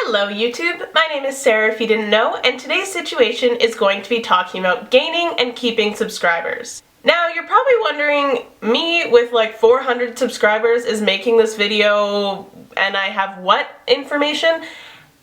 Hello YouTube, my name is Sarah if you didn't know, and today's situation is going to be talking about gaining and keeping subscribers. Now you're probably wondering, me with like 400 subscribers is making this video and I have what information?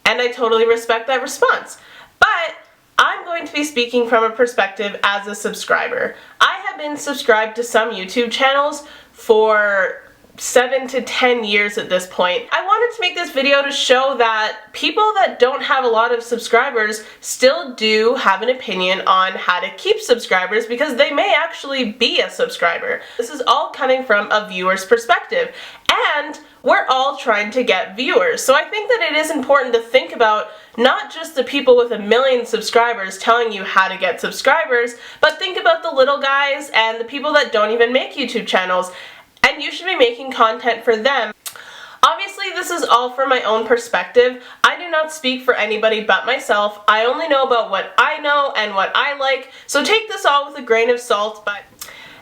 And I totally respect that response. But I'm going to be speaking from a perspective as a subscriber. I have been subscribed to some YouTube channels for 7 to 10 years at this point. I wanted to make this video to show that people that don't have a lot of subscribers still do have an opinion on how to keep subscribers because they may actually be a subscriber. This is all coming from a viewer's perspective, and we're all trying to get viewers. So I think that it is important to think about not just the people with 1 million subscribers telling you how to get subscribers, but think about the little guys and the people that don't even make YouTube channels. And you should be making content for them. Obviously, this is all from my own perspective. I do not speak for anybody but myself. I only know about what I know and what I like, so take this all with a grain of salt.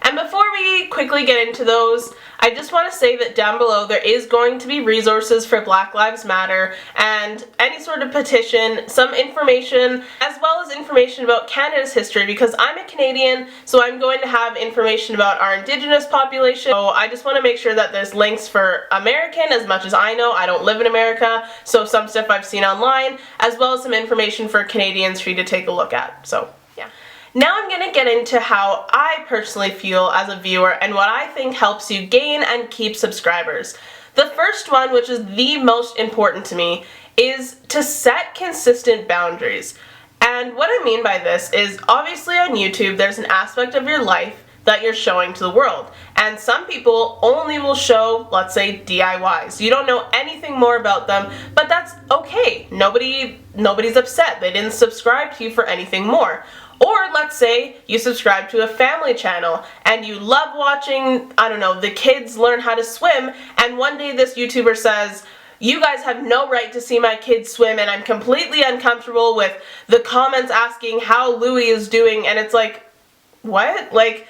And before we quickly get into those, I just want to say that down below there is going to be resources for Black Lives Matter and any sort of petition, some information, as well as information about Canada's history, because I'm a Canadian, so I'm going to have information about our indigenous population. So I just want to make sure that there's links for American as much as I know. I don't live in America, so some stuff I've seen online, as well as some information for Canadians for you to take a look at. So yeah. Now I'm going to get into how I personally feel as a viewer and what I think helps you gain and keep subscribers. The first one, which is the most important to me, is to set consistent boundaries. And what I mean by this is, obviously on YouTube there's an aspect of your life that you're showing to the world. And some people only will show, let's say, DIYs. You don't know anything more about them, but that's okay. Nobody's upset. They didn't subscribe to you for anything more. Or let's say you subscribe to a family channel and you love watching, I don't know, the kids learn how to swim, and one day this YouTuber says, "You guys have no right to see my kids swim, and I'm completely uncomfortable with the comments asking how Louis is doing," and it's like, what? Like,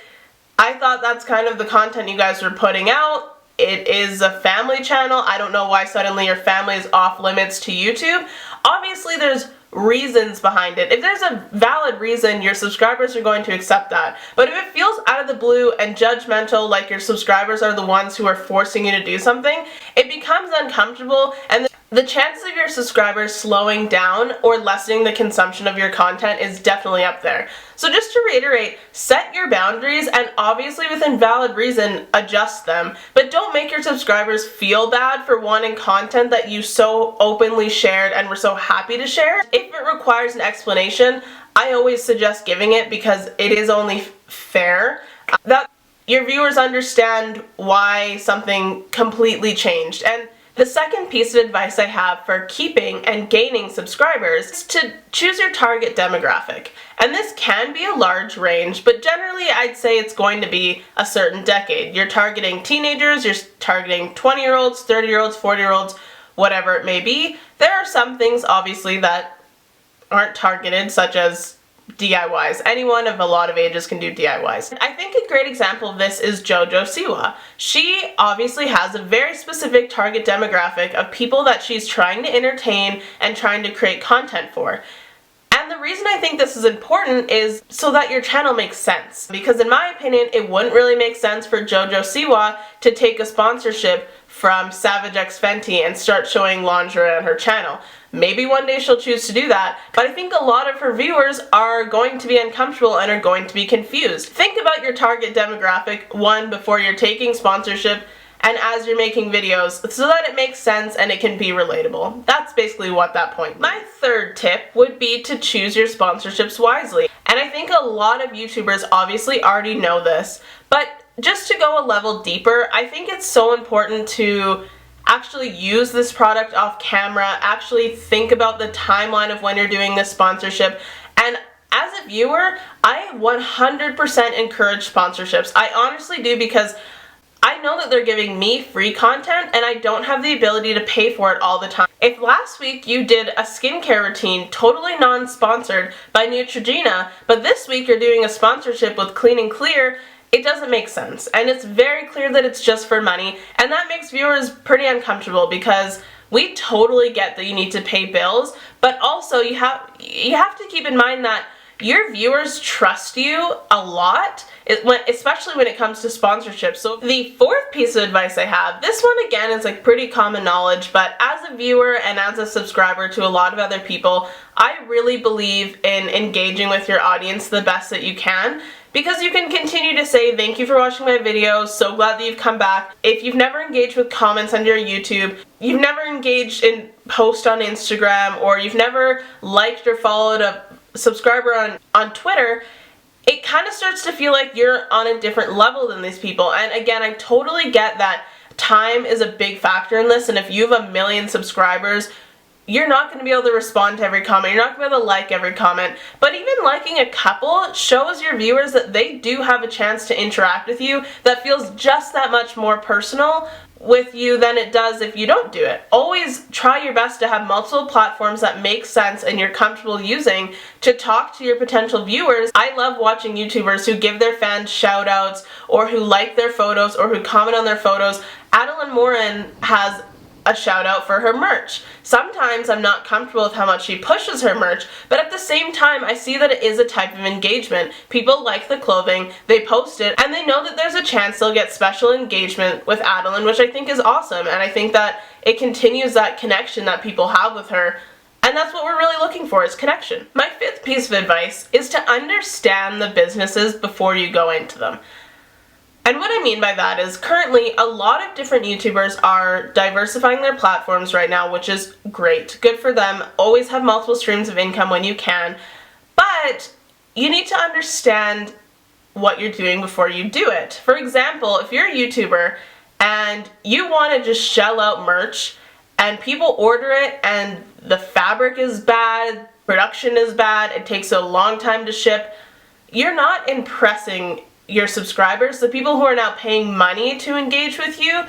I thought that's kind of the content you guys were putting out. It is a family channel. I don't know why suddenly your family is off limits to YouTube. Obviously there's reasons behind it. If there's a valid reason, your subscribers are going to accept that. But if it feels out of the blue and judgmental, like your subscribers are the ones who are forcing you to do something, it becomes uncomfortable, and the chances of your subscribers slowing down or lessening the consumption of your content is definitely up there. So just to reiterate, set your boundaries, and obviously within valid reason, adjust them. But don't make your subscribers feel bad for wanting content that you so openly shared and were so happy to share. If it requires an explanation, I always suggest giving it, because it is only fair that your viewers understand why something completely changed. And the second piece of advice I have for keeping and gaining subscribers is to choose your target demographic. And this can be a large range, but generally I'd say it's going to be a certain decade. You're targeting teenagers, you're targeting 20-year-olds, 30-year-olds, 40-year-olds, whatever it may be. There are some things obviously that aren't targeted, such as DIYs. Anyone of a lot of ages can do DIYs. I think a great example of this is JoJo Siwa. She obviously has a very specific target demographic of people that she's trying to entertain and trying to create content for. And the reason I think this is important is so that your channel makes sense. Because in my opinion, it wouldn't really make sense for JoJo Siwa to take a sponsorship from Savage X Fenty and start showing lingerie on her channel. Maybe one day she'll choose to do that, but I think a lot of her viewers are going to be uncomfortable and are going to be confused. Think about your target demographic, one, before you're taking sponsorship, and as you're making videos, so that it makes sense and it can be relatable. That's basically what that point. My third tip would be to choose your sponsorships wisely. And I think a lot of YouTubers obviously already know this, but just to go a level deeper, I think it's so important to actually use this product off camera, actually think about the timeline of when you're doing this sponsorship. And as a viewer, I 100% encourage sponsorships. I honestly do, because I know that they're giving me free content and I don't have the ability to pay for it all the time. If last week you did a skincare routine totally non-sponsored by Neutrogena, but this week you're doing a sponsorship with Clean and Clear, it doesn't make sense, and it's very clear that it's just for money, and that makes viewers pretty uncomfortable, because We totally get that you need to pay bills, but also you have to keep in mind that your viewers trust you a lot, especially when it comes to sponsorship. So the fourth piece of advice I have, this one again is like pretty common knowledge, but as a viewer and as a subscriber to a lot of other people, I really believe in engaging with your audience the best that you can, because you can continue to say, thank you for watching my videos, so glad that you've come back. If you've never engaged with comments under your YouTube, you've never engaged in posts on Instagram, or you've never liked or followed a subscriber on Twitter, it kind of starts to feel like you're on a different level than these people. And again, I totally get that time is a big factor in this, and if you have 1 million subscribers, you're not going to be able to respond to every comment, you're not going to be able to like every comment, but even liking a couple shows your viewers that they do have a chance to interact with you that feels just that much more personal with you than it does if you don't do it. Always try your best to have multiple platforms that make sense and you're comfortable using to talk to your potential viewers. I love watching YouTubers who give their fans shout outs, or who like their photos, or who comment on their photos. Adeline Morin has a shout out for her merch. Sometimes I'm not comfortable with how much she pushes her merch, but at the same time I see that it is a type of engagement. People like the clothing, they post it, and they know that there's a chance they'll get special engagement with Adeline, which I think is awesome, and I think that it continues that connection that people have with her, and that's what we're really looking for, is connection. My fifth piece of advice is to understand the businesses before you go into them. And what I mean by that is currently a lot of different YouTubers are diversifying their platforms right now, which is great. Good for them. Always have multiple streams of income when you can. But you need to understand what you're doing before you do it. For example, if you're a YouTuber and you want to just shell out merch and people order it and the fabric is bad, production is bad, it takes a long time to ship, you're not impressing your subscribers, the people who are now paying money to engage with you.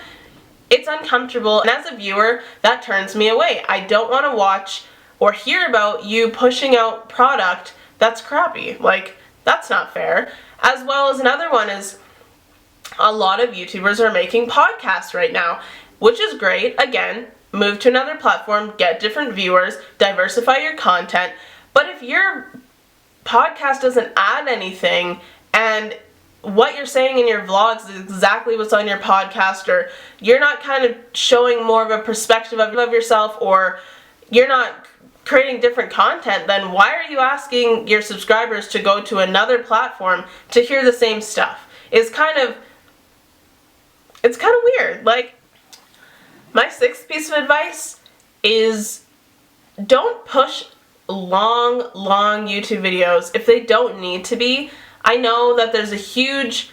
It's uncomfortable, and as a viewer, that turns me away. I don't want to watch or hear about you pushing out product that's crappy. Like, that's not fair. As well as another one is a lot of YouTubers are making podcasts right now, which is great. Again, move to another platform, get different viewers, diversify your content. But if your podcast doesn't add anything, and what you're saying in your vlogs is exactly what's on your podcast, or you're not kind of showing more of a perspective of yourself, or you're not creating different content, then why are you asking your subscribers to go to another platform to hear the same stuff? It's kind of weird. Like, my sixth piece of advice is don't push long YouTube videos if they don't need to be. I know that there's a huge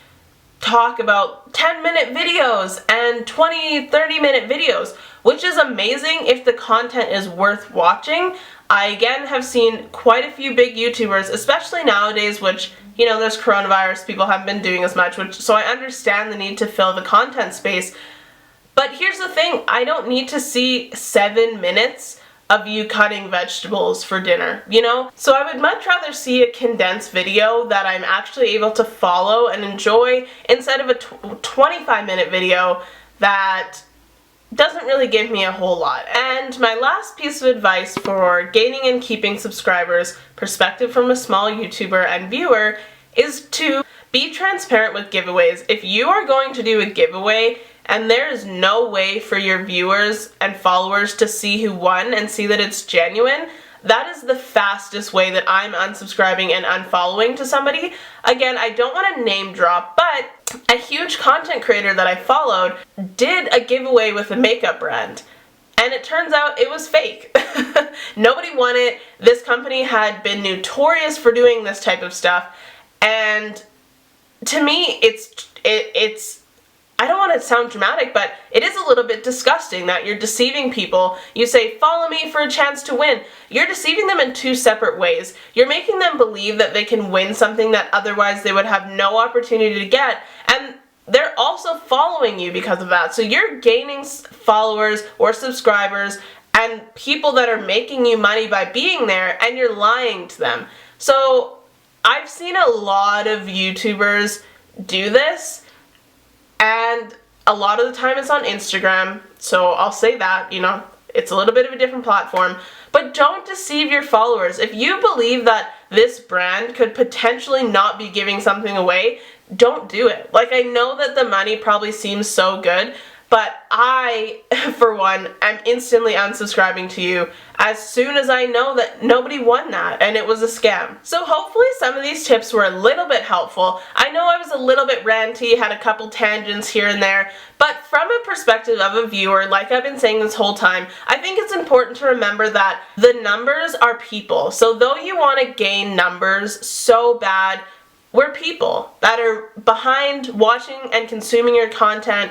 talk about 10-minute videos and 20, 30-minute videos, which is amazing if the content is worth watching. I again have seen quite a few big YouTubers, especially nowadays, which, you know, there's coronavirus, people haven't been doing as much, so I understand the need to fill the content space. But here's the thing, I don't need to see 7 minutes of you cutting vegetables for dinner, you know? So I would much rather see a condensed video that I'm actually able to follow and enjoy, instead of a 25-minute video that doesn't really give me a whole lot. And my last piece of advice for gaining and keeping subscribers, perspective from a small YouTuber and viewer, is to be transparent with giveaways. If you are going to do a giveaway and there is no way for your viewers and followers to see who won and see that it's genuine, that is the fastest way that I'm unsubscribing and unfollowing to somebody. Again, I don't want to name drop, but a huge content creator that I followed did a giveaway with a makeup brand, and it turns out it was fake. Nobody won it. This company had been notorious for doing this type of stuff, and to me, it's I don't want to sound dramatic, but it is a little bit disgusting that you're deceiving people. You say, follow me for a chance to win. You're deceiving them in two separate ways. You're making them believe that they can win something that otherwise they would have no opportunity to get, and they're also following you because of that. So you're gaining followers or subscribers and people that are making you money by being there, and you're lying to them. So I've seen a lot of YouTubers do this, and a lot of the time it's on Instagram, so I'll say that, you know, It's a little bit of a different platform, but don't deceive your followers. If you believe that this brand could potentially not be giving something away, don't do it. Like, I know that the money probably seems so good, but I, for one, am instantly unsubscribing to you as soon as I know that nobody won that and it was a scam. So hopefully some of these tips were a little bit helpful. I know I was a little bit ranty, had a couple tangents here and there, but from a perspective of a viewer, like I've been saying this whole time, I think it's important to remember that the numbers are people. So though you want to gain numbers so bad, we're people that are behind watching and consuming your content.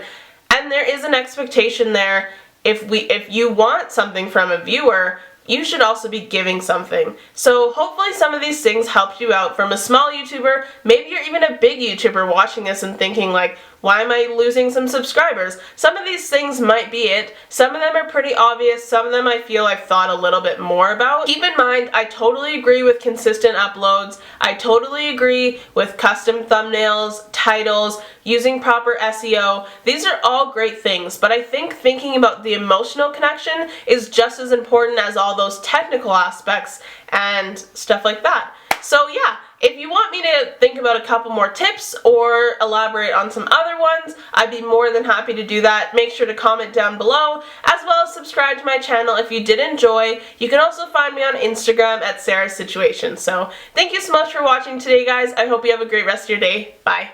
And there is an expectation there. If you want something from a viewer, you should also be giving something. So hopefully some of these things helped you out. From a small YouTuber, maybe you're even a big YouTuber watching this and thinking like, why am I losing some subscribers? Some of these things might be it. Some of them are pretty obvious. Some of them I feel I've thought a little bit more about. Keep in mind, I totally agree with consistent uploads. I totally agree with custom thumbnails, titles, using proper SEO. These are all great things, but I think thinking about the emotional connection is just as important as all those technical aspects and stuff like that. So yeah, if you want me to think about a couple more tips or elaborate on some other ones, I'd be more than happy to do that. Make sure to comment down below, as well as subscribe to my channel if you did enjoy. You can also find me on Instagram at Sarah's Situation. So thank you so much for watching today, guys. I hope you have a great rest of your day. Bye.